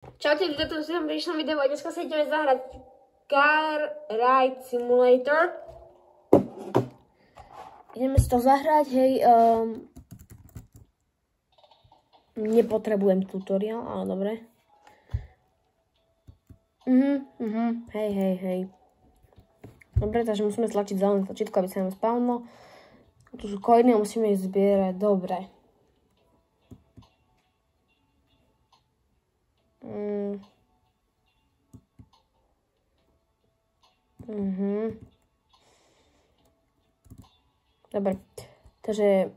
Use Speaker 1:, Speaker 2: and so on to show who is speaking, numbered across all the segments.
Speaker 1: Čaute, tu som prišla video a dneska sa ideme zahrať Car Ride Simulator. Ideme si to zahrať, hej, nepotrebujem tutoriál, ale dobre. Hej. Dobre, takže musíme stlačiť zelené tlačítko, aby sa nám spavnilo. Tu sú coiny a musíme ich zbierať, dobre. Dobre, takže...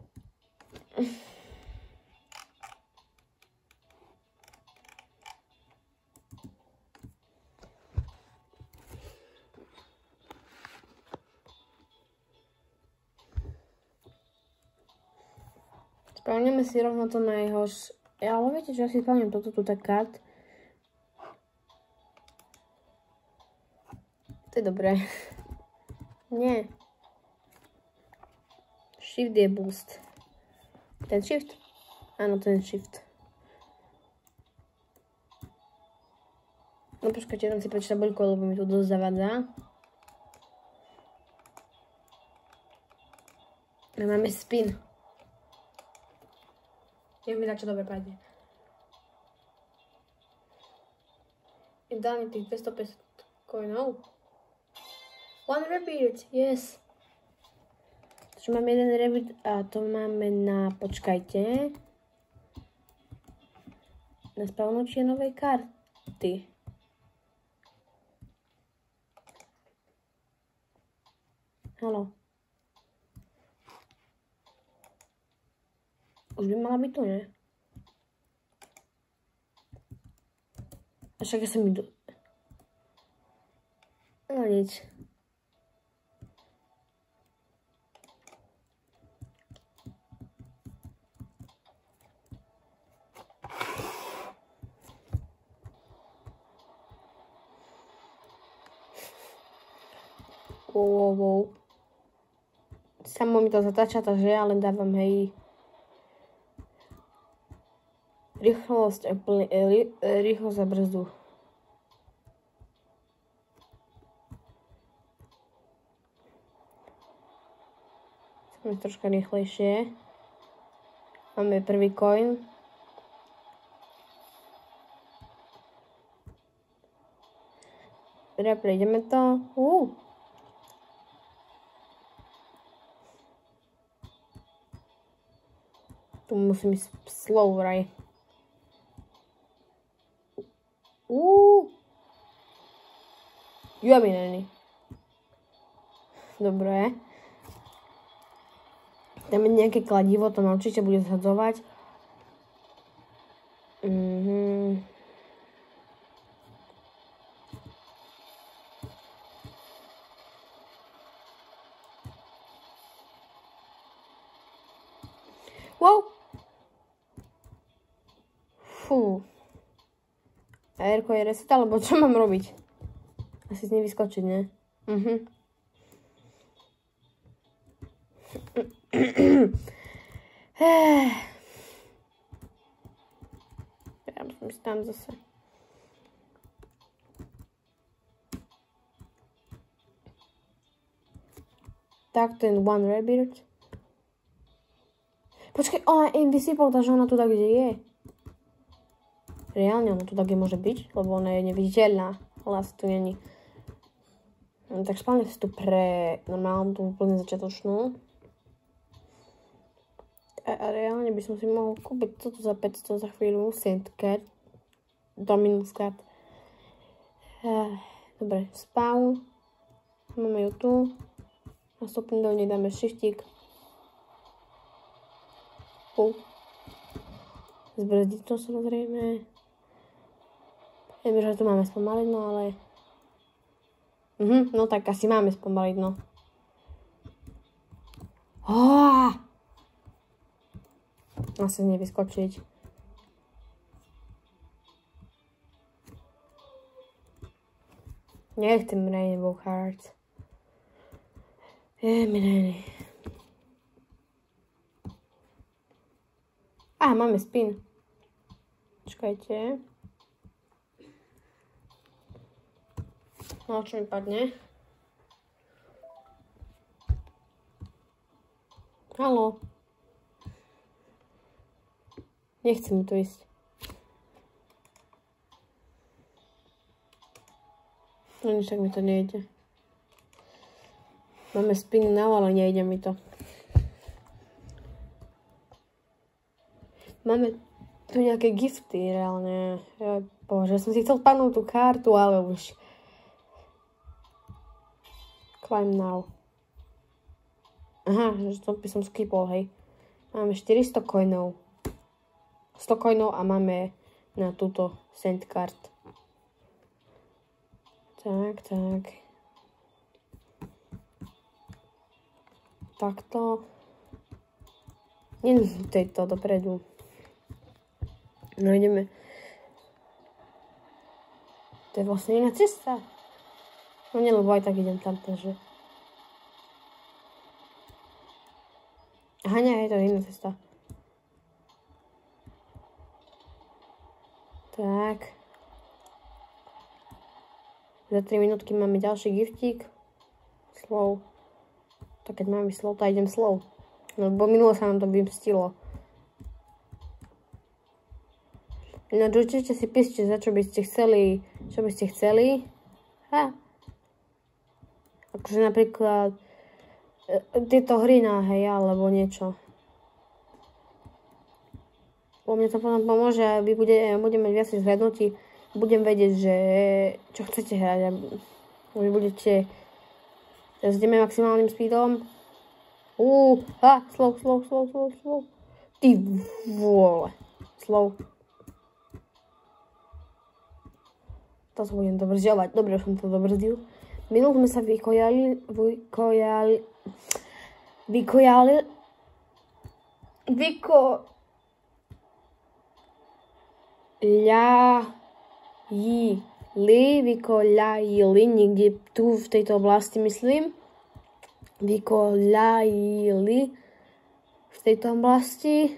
Speaker 1: Spavneme si rovno to na jeho... Ale viete, že ja si spavnem toto tu tak kart. To je dobré. Nie. Shift je boost. Ten shift? Áno, ten shift. No počkajte, dám si prečítať tabuľku, lebo mi to dosť zavadzá. A máme spin. Nech mi dá čo dobre padne. I dá mi tých 250 coinov. One rabbit, yes. Takže máme jeden rabbit a to máme na, počkajte, na spavnutie novej karty. Haló. Už by mala byť tu, ne? A však ja som idú. No nič. Wow. Samo mi to zatáča, takže ja len dávam, hej, rýchlosť a brzdu. Sme troška rýchlejšie. Máme prvý coin. Dobre, prejdeme to. Tu musím ísť slow, vraj. Juaminený. Dobre. Tam je nejaké kladivo, to ma určite bude zhadzovať. Wow. Fú. Airko je reset, alebo čo mám robiť? Asi z nej vyskočiť, ne? Ja musím ísť tam zase. Tak, ten one rabbit. Počkaj, ona je invisible, takže ona tu tak kde je. Reálne ona tu tak môže byť, lebo ona je neviditeľná. Ale asi tu není. No, tak spálne si tu pre normálnu, tú úplne začiatočnú. A reálne by som si mohol kúpiť toto za 500 za chvíľu. Sandcard. Dominus card. Dobre, spawn. Máme ju tu. A stopne do nej dáme shiftík. Zbrzdiť to samozrejme. Viem, že tu máme spomaliť, no ale... No tak asi máme spomaliť, no. Asi nevyskočiť. Nech ten Rainbow Hearts. Minejný. Máme spin. Počkajte. No, čo mi padne? Haló. Nechce mi to ísť. No nič, tak mi to nejde. Máme spin now, ale nejde mi to. Máme tu nejaké gifty, reálne. Bože, som si chcel spadnúť tú kartu, ale už. Climb now. Aha, že to by som skipol, hej. Máme 400 coinov. 100 coinov a máme na túto send card. Tak. Takto. Nie tejto dopredu. No ideme. To je vlastne iná cesta. No nie, lebo aj tak idem tam, takže. Aha, nie, je to iná cesta. Tak. Za 3 minútky máme ďalší giftík. Slow. Tak keď máme slow, tak idem slow. Lebo minulo sa nám to vymstilo. No určite si píšte, za čo by ste chceli, čo by ste chceli. Akože napríklad tieto hry na hej, alebo niečo. Po mne to potom pomôže, aby budeme mať viac zhľadnutí. Budem vedieť, že čo chcete hrať. Vy budete. Teraz ideme maximálnym speedom. Slow. Ty vole. Slow. To sa budem dobrzďovať. Dobre, už som to dobrzdil. Minul sme sa vykojali. Vykoľajili, niekde tu v tejto oblasti, myslím. Vykoľajili v tejto oblasti.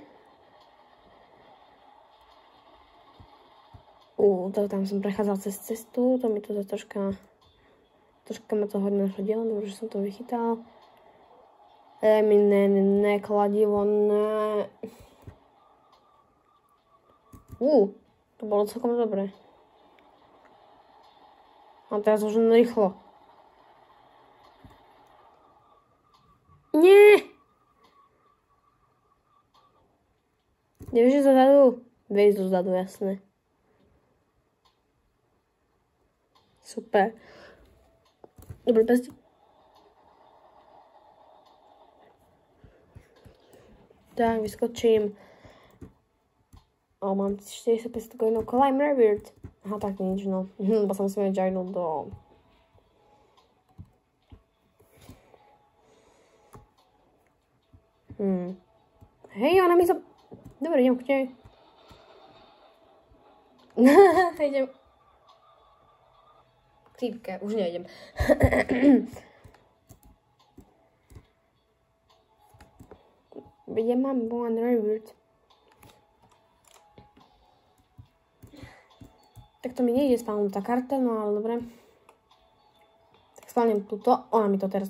Speaker 1: Tak tam som prechádzal cez cestu, to mi to troška ma to hodne hodilo, dobre, že som to vychytal. Eminentné kladivo, ne. To bolo celkom dobré. A teraz už len rýchlo. Nie! Nevieš, že dozadu? Vieš dozadu, jasné. Super. Dobre, pesti. Tak, vyskočím. Mám 45 coinov. Climb Rebirth. Aha, tak nič, no. Bo sa musíme joinúť do... Hej, ona mi sa... Dobre, idem k nej. Idem... Týpke, už nejdem. Ja mám one Rebirth. Tak to mi nejde spálnuť tá karta, no ale dobre. Tak spálnem túto. Ona mi to teraz...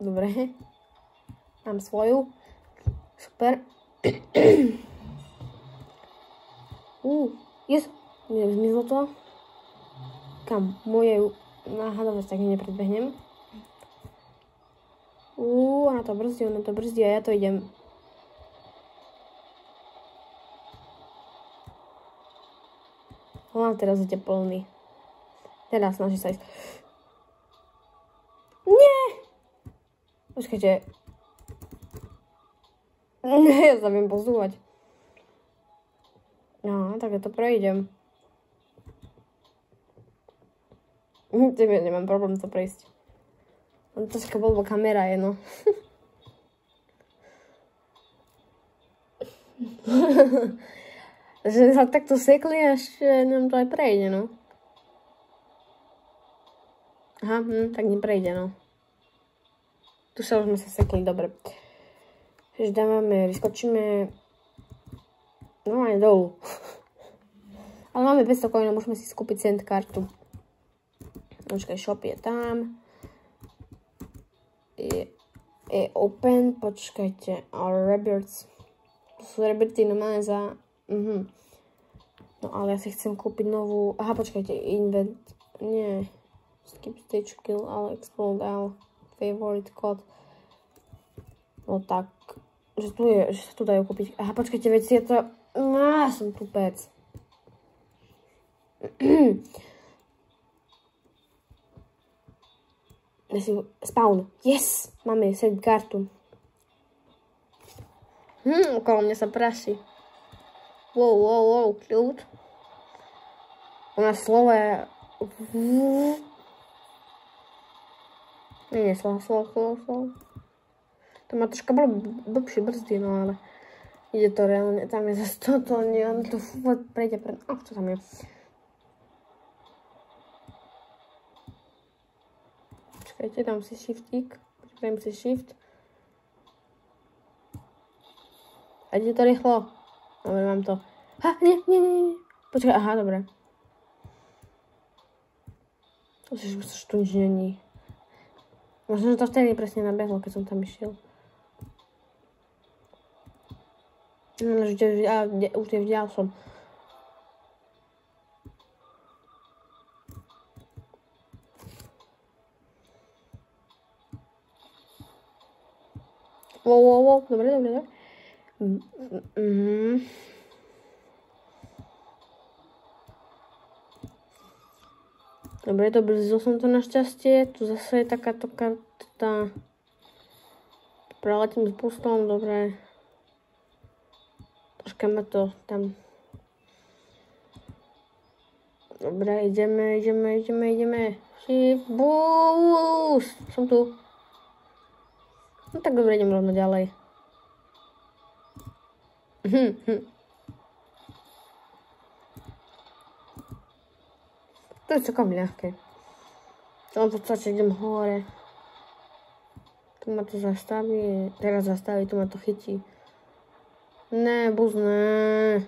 Speaker 1: Dobre. Mám svoju. Super. Yes. Zmizlo to. Kam? Moje... Náhadovosť, tak nepredbehnem. Ona to brzdí a ja to idem. Ona teraz ide plný. Teraz snaží sa ísť. Nie! Počkajte. Ja sa viem posúvať. No, tak ja to prejdem. Nemám problém to prejsť. Troška blbá kamera je, no. Že sa takto sekli, až nám to aj prejde, no. Aha, tak neprejde, no. Tu sa už sme sa sekli, dobre. Takže dávame, vyskočíme... No aj dolu. Ale máme 500 coinov, môžeme si skúpiť send kartu. Počkaj, shop je tam. Je open, počkajte. Rebirths. To sú rebirths normálne za... No ale ja si chcem kúpiť novú... Aha, počkajte, invent... Nie. Skip stage kill, ale explode, ale favorite code. No tak. Že tu je, že sa tu dajú kúpiť. Aha, počkajte, veď je to... Ja som tupec. Spawn. Yes! Máme set kartu. Okolo mňa sa prasí. Wow, kľud. U nás slovo je... Nie, slovo. To má troška blbšie brzdy, no ale... Ide to reálne, tam je zase toto, nie, on to prejde pred... čo tam je? Čakajte, dám si shiftík. Pripravím si shift. A ide to rýchlo. Dobre, mám to. Nie. Počkaj, aha, dobre. Už tu nič není. Možno, že to vtedy presne nabehlo, keď som tam išiel. No, už je vďal som. Wow, dobre. Dobre, dobrzo som to našťastie. Tu zase je takáto karta. Preletím s boostom, dobre. Troška ma to tam... Dobre, ideme. Shift, boost! Som tu. No tak dobre, idem rovno ďalej. To je celkom ľahké. Tam v podstate idem hore. Tu ma to zastaví. Teraz zastaví, tu ma to chytí. Ne, bus, ne.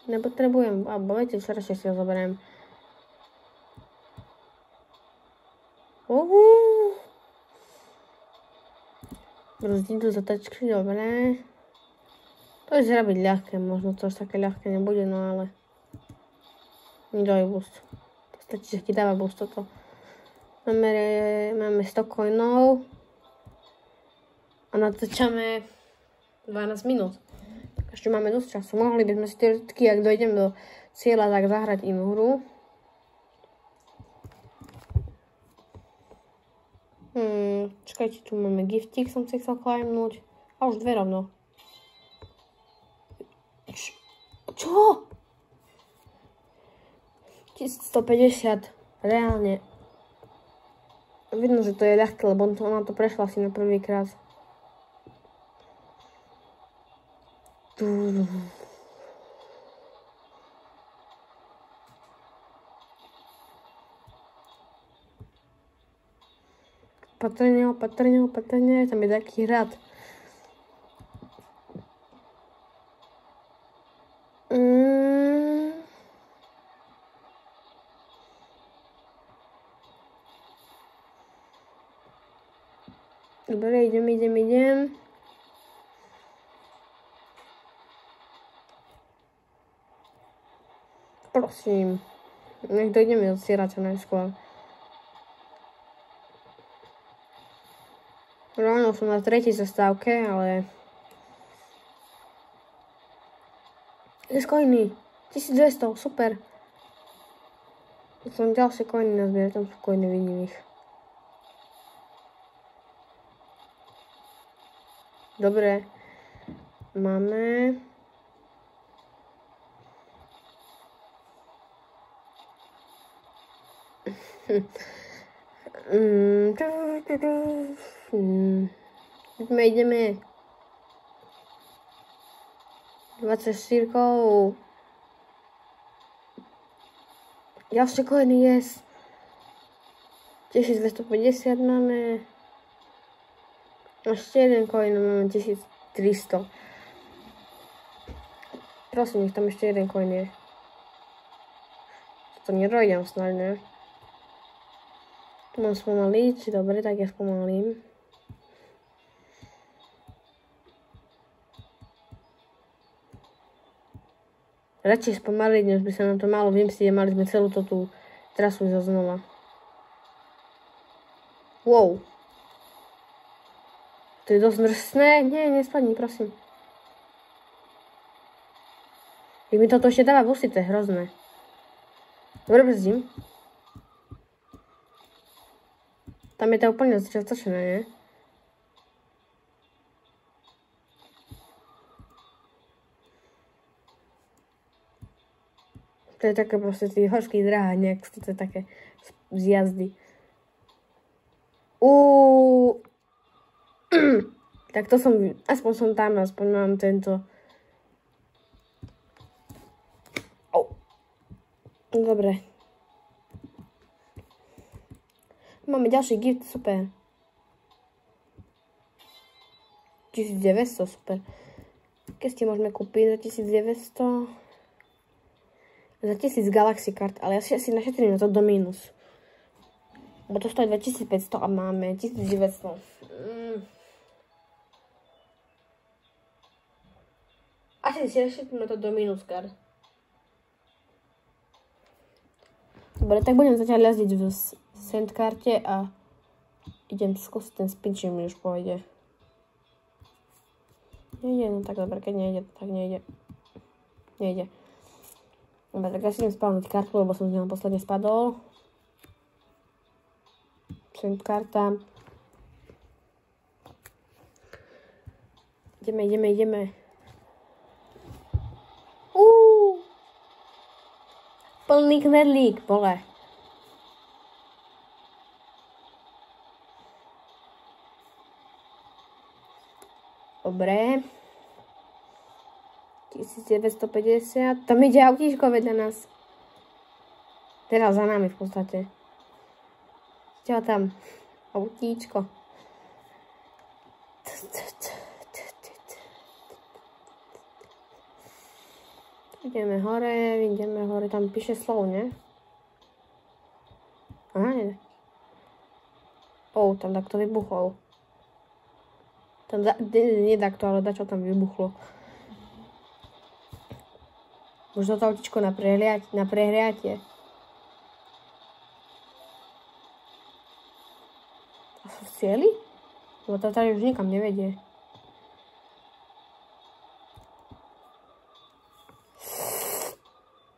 Speaker 1: Nepotrebujem. Abo viete, čo radšej si ho zoberiem. Brzdím tu zatačky, dobre. To je zrabiť ľahké, možno to až také ľahké nebude, no ale... Nedávaj boost. To stačí, že ti dáva boost toto. Máme 100 coinov. A natáčame 12 minút. Ešte máme dosť času. Mohli by sme si teoreticky, ak dojdem do cieľa, tak zahrať inú hru. Čakajte, tu máme giftík, som si chcel climbnúť. A už dve rovno. Čo? 1150. Reálne. Vidno, že to je ľahké, lebo ona to prešla asi na prvýkrát. Opatrne, tam je taký hrad. Dobre, idem. Prosím, nech dojdeme do cieľa čo najskôr. Ráno som na 3. zastávke, ale... Je coiny. 1200, super. Som ďalšie coiny nazbierať, tam sú coiny, vidím ich. Dobre. Máme... Ideme. 24. Ďalšie coiny, yes. 1250 máme. Ešte jeden coin, máme 1300. Prosím, nech tam ešte jeden coin je. To nedojdem snad, ne? Mám spomaliť, dobre, tak ja spomalím. Radšej spomaliť, než by sa nám to malo vymstiť, mali sme celú tú trasu ísť znova. Wow. To je dosť drsné. Nie, nespadni, prosím. Jak mi toto ešte dáva busy, to je hrozné. Dobre, brzdím. Tam je to úplne zatočené, nie? To je také proste z tých horských dráh, nejak to je také z jazdy. Tak to som, aspoň som tam, aspoň mám tento. Dobre. Máme ďalší gift, super. 1900, super. Keď si môžeme kúpiť za 1900? Za 1000 Galaxy kart, ale ja si našetrím na to do mínus. Bo to stojí 2500 a máme 1900. Asi si našetrím na to do mínus kart. Dobre, tak budem zatiaľ jazdiť v sendkarte a idem skúsiť ten spin, či mi už pôjde. Nejde, no tak dobre, keď nejde, tak nejde. Nejde. Dobre, tak ja si idem spávnuť kartu, lebo som z neho posledne spadol. Sendkarta. Ideme. Plný knedlík, vole. Dobre. 1950. Tam ide autíčko vedľa nás. Teraz za nami v podstate. Čo tam? Autíčko. Ideme hore, tam píše slov, ne? Aha, nie. Tam takto vybuchol. Tam nie takto, ale dačo tam vybuchlo. Možno to autíčko na prehriatie. A sú v cieli? Lebo to tady už nikam nevedie.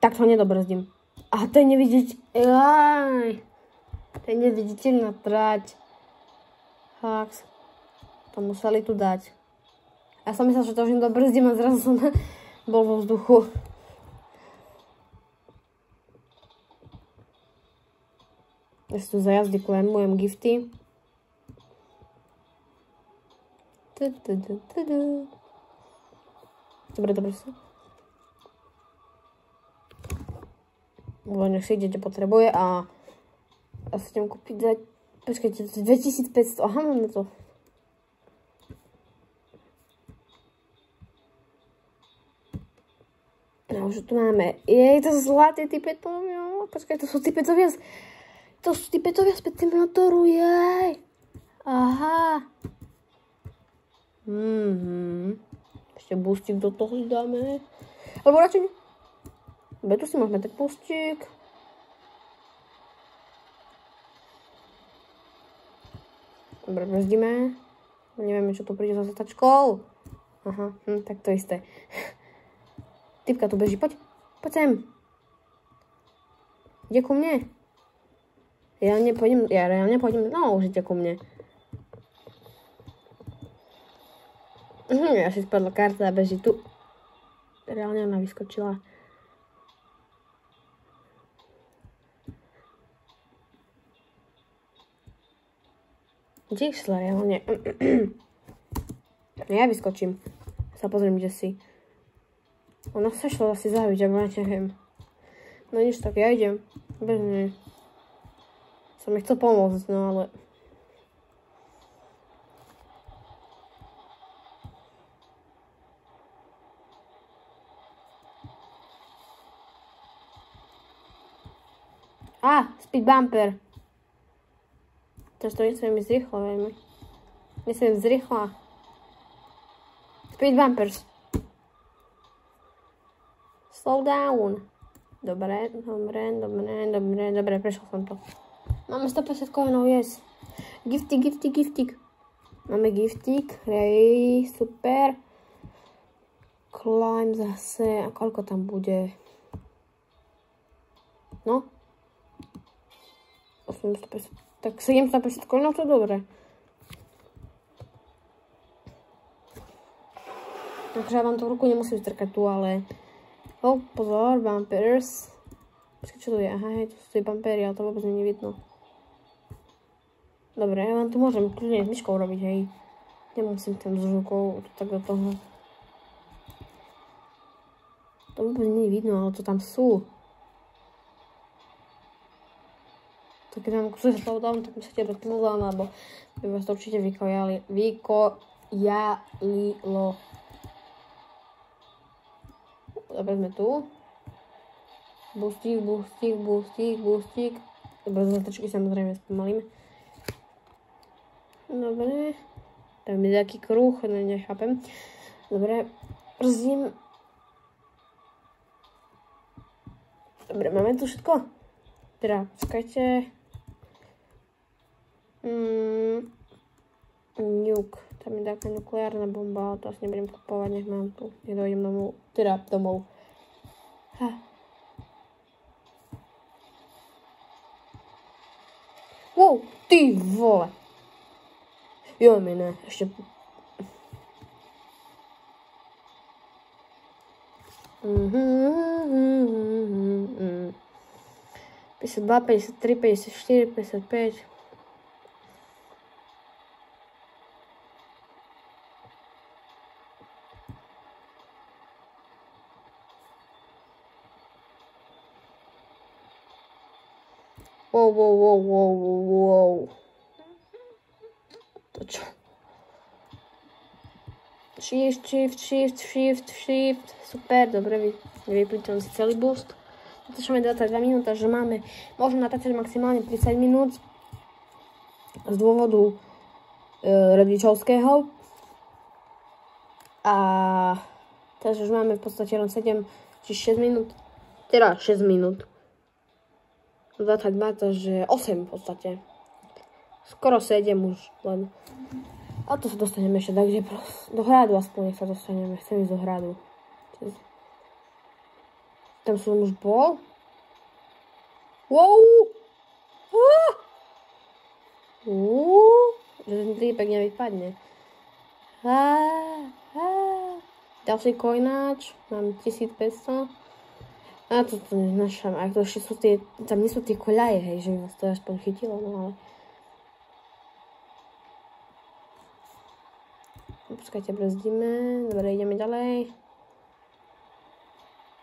Speaker 1: Tak to nedobrzdím. A to je neviditeľná trať. Fakt. To museli tu dať. Ja som myslel, že to už nedobrzdím a zrazu som bol vo vzduchu. Ja si tu za jazdy klemujem gifty. Dobre sú. Nech si ide, čo potrebuje a ja si idem kúpiť za... Počkajte, 2500. Aha, máme to. No, už tu máme. To sú zlaté typetovia. Počkaj, to sú typetovia z PC motoru, jej. Aha. Ešte boostík do toho si dáme. Alebo radšej... Tu si môžeme dať boostík. Dobre, brzdíme. Nevieme, čo tu príde za zatačkou. Aha, tak to isté. Typka tu beží, poď sem. Ide ku mne. Ja reálne pôjdem, no už ide ku mne. Ja si spadla karta a beží tu. Reálne ona vyskočila. Kde išla reálne? Ja vyskočím. Sa pozriem, kde si. Ona sa šla asi zabiť, alebo ja neviem. No nič, tak ja idem. Bežne. Som mi chcel pomôcť, no ale... Speed bumper. Teraz to nechcem ísť rýchlo veľmi. Nechcem ísť rýchlo. Speed bumpers. Slow down. Dobre, prešiel som to. Máme 150 coinov, yes. Giftík. Máme giftík, hej, super. Climb zase, a koľko tam bude? No. 850, tak 750 coinov, to je dobré. Takže ja vám to v ruku nemusím strkať tu, ale... Oh, pozor, bumpers. Počkaj, čo tu je? Aha, hej, tu sú tie bumpery, ale to vôbec nie vidno. Dobre, ja vám tu môžem kľudne s myškou robiť, hej. Nemusím tam s rukou tak do toho. To vôbec nie vidno, ale to tam sú. Tak keď vám kusy slowdown, tak musíte dať slowdown, alebo by vás to určite vykojalilo. Dobre, sme tu. Boostík. Dobre, zatačky samozrejme spomalíme. Dobre. Tam je taký kruh, nechápem. Dobre, brzdím. Dobre, máme tu všetko? Teda, počkajte. Nuke. Tam je taká nukleárna bomba, ale to asi nebudem kupovať, nech mám tu. Nech dojdem domov. Teda, domov. Wow, ty vole. Jo, mi ne, ešte... 52, 53, 54, 55. Wow. To čo? Shift. Super, dobre, vyplýtam si celý boost. Začneme 22 minút, takže môžeme natáčať maximálne 30 minút z dôvodu rodičovského. A takže už máme v podstate len 7 či 6 minút. Teda 6 minút. 22, takže 8 v podstate. Skoro 7 už len. A to sa dostaneme ešte tak, kde do hradu aspoň nech sa dostaneme. Chcem ísť do hradu. Tam som už bol. Wow! Že ten týpek nevypadne. Ďalší coináč. Mám 1500. A to neznašam. A to ešte sú tie... Tam nie sú tie koľaje, hej, že by vás to aspoň chytilo, no ale... Počkajte, brzdíme. Dobre, ideme ďalej.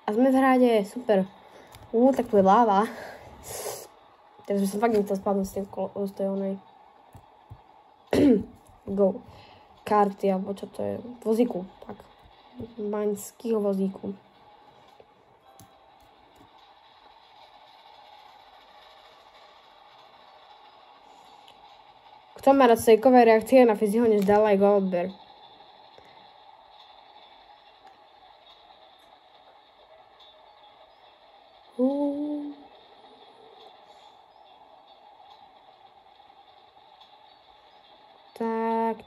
Speaker 1: A sme v hrade, super. Tak tu je láva. Takže som fakt nechcel spadnúť z tej onej. Go. Karty, alebo čo to je? Vozíku, tak. Baňského vozíku. Kto má rád fejkové reakcie na Fiziho, než dá like a odber?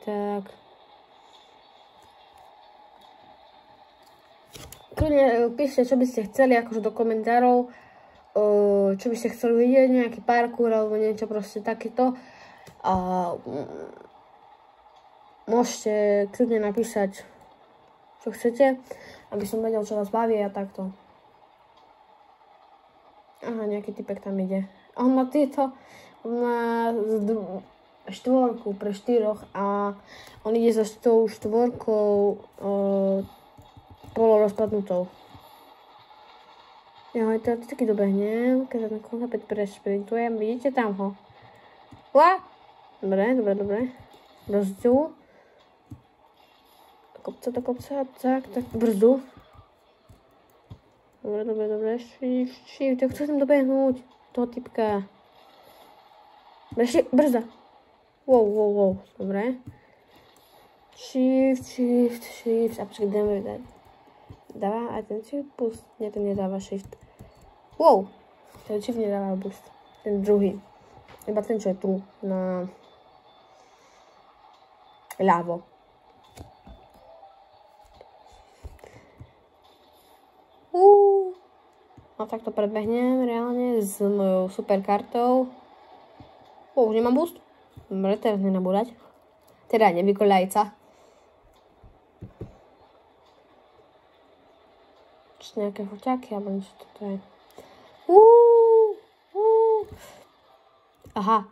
Speaker 1: Tak. Kľudne píšte, čo by ste chceli, akože do komentárov, čo by ste chceli vidieť, nejaký parkour alebo niečo proste takéto. A môžete kľudne napísať, čo chcete, aby som vedel, čo vás baví a takto. Aha, nejaký typek tam ide. A on má štvorku pre 4 a on ide za tou štvorkou polorozpadnutou. Jo, to taky dobehnem, keď na konca 5 prešprintujem, vidíte tam ho? Dobre. Brzdu. Do kopca, tak, brzdu. Dobre, shift, ja chcem dobehnúť toho typka. Brzda. Wow. Dobre. Shift. A počkej, dáme dať. Dáva aj ten shift boost? Nie, ten nedáva shift. Wow. Ten shift nedáva boost. Ten druhý. Iba ten, čo je tu. Na ľavo. No tak to predbehnem reálne s mojou super kartou. Už nemám boost? Dobre, teraz nenabúrať. Teda nevykoľajca. Či nejaké foťáky, alebo niečo toto je. Aha.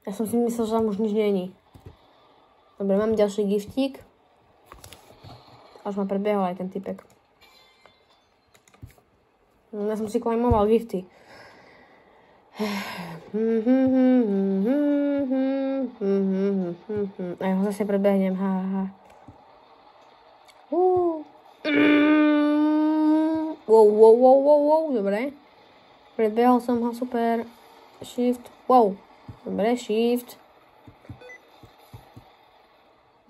Speaker 1: Ja som si myslel, že tam už nič není. Dobre, mám ďalší giftík. Až ma predbehol aj ten typek. Ja som si klejmoval gifty. A ja ho zase predbehnem. Wow. Dobre. Predbehol som ho, super. Shift. Wow. Dobre, shift.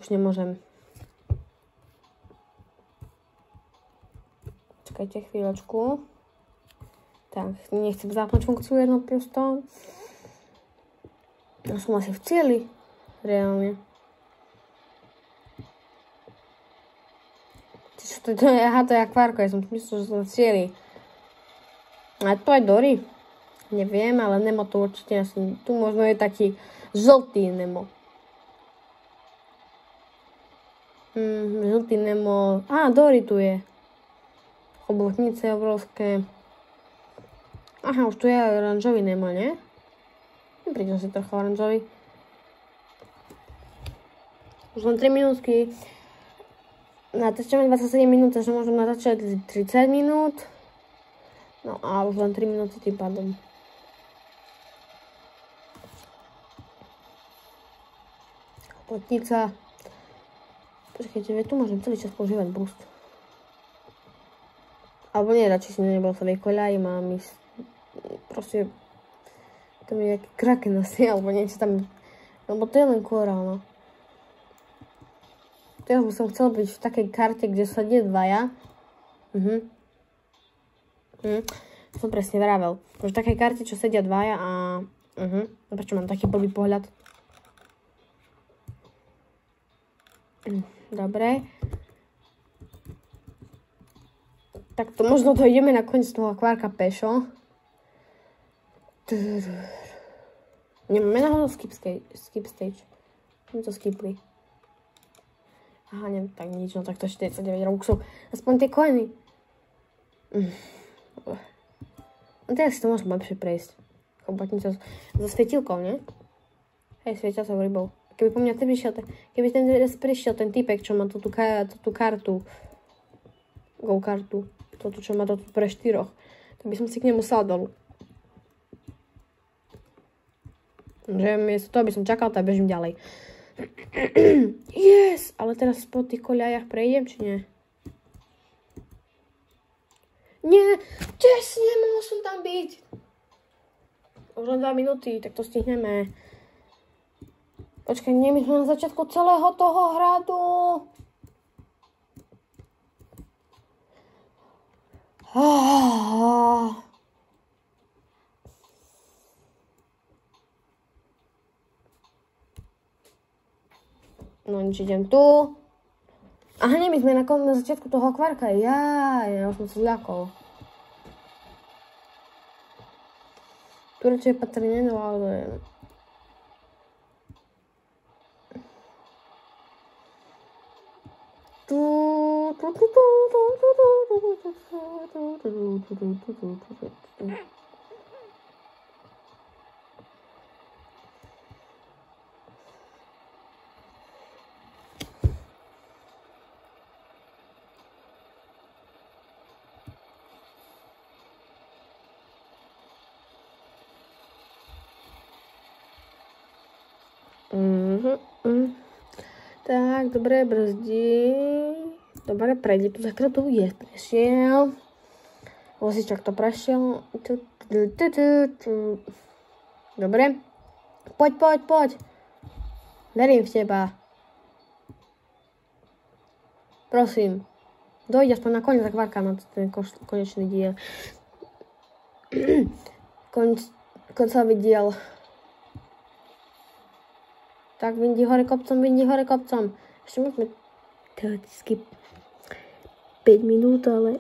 Speaker 1: Už nemôžem. Čakajte chvíľočku. Tak, nechcem zapnúť funkciu jedno prosto. Ja som asi v cieli. Reálne. To je akvárko, ja som myslel, že som v cieli. A to aj Dory. Neviem, ale Nemo to určite asi. Tu možno je taký žltý Nemo. Žltý Nemo. Dory tu je. Chobotnice obrovské. Aha, už tu je oranžový Nemo, nie? Príďam si trochu oranžový. Už len 3 minútky. Natáčame 27 minút, takže môžem natáčať 30 minút. No a už len 3 minúty tým pádom. Chobotnica. Počkajte, tu môžem celý čas používať boost. Alebo nie, radšej si nebol sa vykoľaj, mám ísť. Proste tam je nejaký kraken asi, alebo niečo tam, lebo to je len korál, no. Teraz by som chcel byť v takej karte, kde sedia dvaja. Som presne vravel. V takej karte, čo sedia dvaja a... Prečo mám taký blbý pohľad? Dobre. Tak to možno dojdeme na koniec toho akvárka pešo. Nemáme náhodou skip stage. My to skipli. Aha, nie, tak nič, no tak to 49 robuxov. Aspoň tie coiny. No teraz si to môžem lepšie prejsť. Chobotnica so svietilkou, nie? Hej, svietia sa rybou. Keby po mňa keby ten prišiel ten typek, čo má tú kartu. Go kartu. Toto, čo má toto pre 4. Tak by som si k nemu sadol. Že miesto toho, aby som čakal, tak bežím ďalej. Yes! Ale teraz po tých koľajach prejdem, či nie? Nie! Yes! Nemohol som tam byť! Už len 2 minúty, tak to stihneme. Počkaj, nie, my sme na začiatku celého toho hradu. No nič, idem tu. Aha, nie, my sme na začiatku toho akvárka. Ja som sa zľakol. Tu radšej patrí nedovládujem. Tak, dobre, brzdí. Dobre, prejde tu za kratu. Je, prešiel. Vozičak to prešiel. Dobre. Poď. Verím v teba. Prosím. Dojde aspoň na koniec akvárka na ten konečný diel. Koncový diel. Tak vindi hore kopcom. Ešte môžeme teoreticky 5 minút, ale...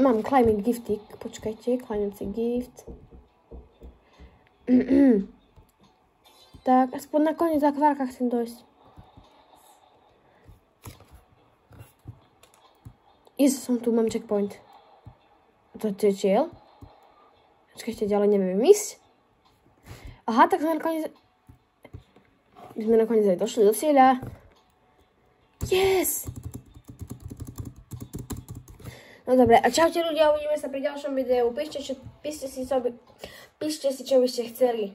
Speaker 1: Mám climbing giftik. Počkajte, climbing gift. Tak, aspoň na koniec akvárka chcem dojsť. Som tu, mám checkpoint. To je cieľ? Počkajte, ďalej neviem ísť. Aha, tak sme nakoniec aj došli do cieľa. Yes! No dobre, a čaute ľudia, uvidíme sa pri ďalšom videu. Píšte si, čo by ste chceli.